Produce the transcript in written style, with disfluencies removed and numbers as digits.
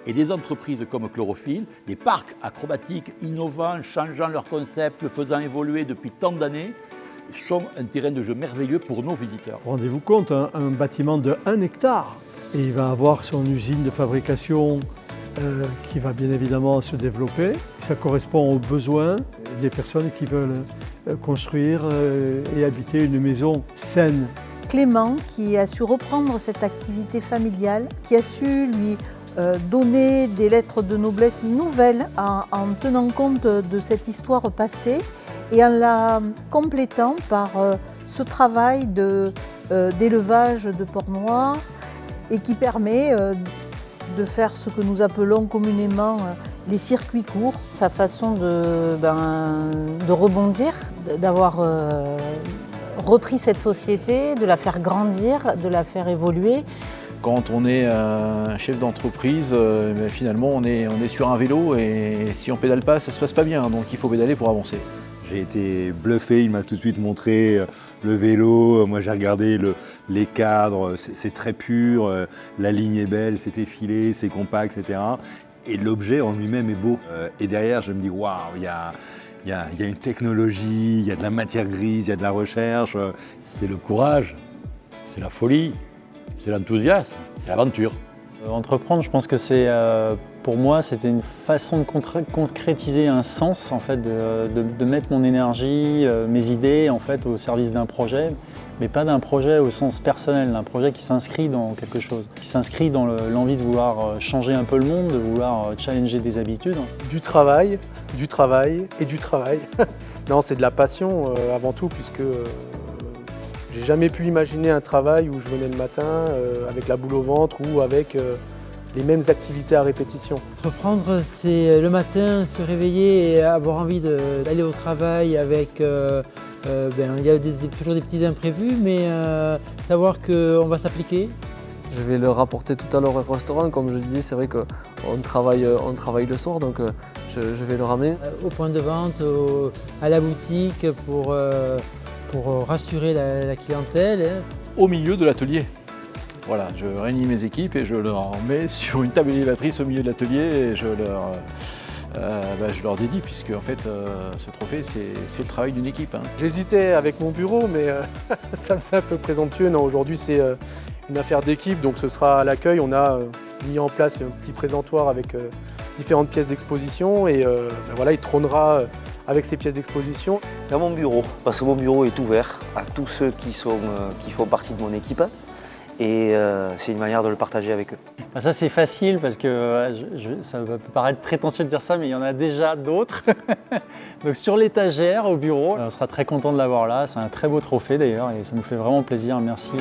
Et des entreprises comme Chlorophylle, des parcs acrobatiques innovants, changeant leur concept, le faisant évoluer depuis tant d'années, sont un terrain de jeu merveilleux pour nos visiteurs. Rendez-vous compte, un bâtiment de 1 hectare, et il va avoir son usine de fabrication qui va bien évidemment se développer. Ça correspond aux besoins des personnes qui veulent construire et habiter une maison saine. Clément, qui a su reprendre cette activité familiale, qui a su lui donner des lettres de noblesse nouvelles en tenant compte de cette histoire passée et en la complétant par ce travail d'élevage de porc noir et qui permet de faire ce que nous appelons communément les circuits courts. Sa façon de rebondir, d'avoir repris cette société, de la faire grandir, de la faire évoluer. Quand on est un chef d'entreprise, finalement on est sur un vélo et si on pédale pas, ça se passe pas bien, donc il faut pédaler pour avancer. J'ai été bluffé, il m'a tout de suite montré le vélo, moi j'ai regardé les cadres, c'est très pur, la ligne est belle, c'est effilé, c'est compact, etc. Et l'objet en lui-même est beau. Et derrière je me dis waouh, il y a une technologie, il y a de la matière grise, il y a de la recherche. C'est le courage, c'est la folie, c'est l'enthousiasme, c'est l'aventure. Entreprendre, je pense que c'est, pour moi, c'était une façon de concrétiser un sens, en fait, de mettre mon énergie, mes idées, en fait, au service d'un projet, mais pas d'un projet au sens personnel, d'un projet qui s'inscrit dans quelque chose, qui s'inscrit dans l'envie de vouloir changer un peu le monde, de vouloir challenger des habitudes. Du travail et du travail. Non, c'est de la passion avant tout, puisque j'ai jamais pu imaginer un travail où je venais le matin avec la boule au ventre ou avec les mêmes activités à répétition. Entreprendre, c'est le matin se réveiller et avoir envie d'aller au travail avec... il y a toujours des petits imprévus, mais savoir qu'on va s'appliquer. Je vais le rapporter tout à l'heure au restaurant, comme je disais, c'est vrai qu'on travaille le soir, donc je vais le ramener. Au point de vente, à la boutique, pour rassurer la clientèle. Au milieu de l'atelier. Voilà, je réunis mes équipes et je leur mets sur une table élévatrice au milieu de l'atelier et je leur dédie, puisque en fait ce trophée c'est le travail d'une équipe. Hein. J'hésitais avec mon bureau, mais ça me semble un peu présomptueux. Non, aujourd'hui c'est une affaire d'équipe, donc ce sera à l'accueil. On a mis en place un petit présentoir avec différentes pièces d'exposition et voilà, il trônera avec ces pièces d'exposition. Dans mon bureau, parce que mon bureau est ouvert à tous ceux qui font partie de mon équipe. Et c'est une manière de le partager avec eux. Ça c'est facile parce que ça peut paraître prétentieux de dire ça, mais il y en a déjà d'autres. Donc sur l'étagère au bureau, on sera très content de l'avoir là. C'est un très beau trophée d'ailleurs et ça nous fait vraiment plaisir. Merci.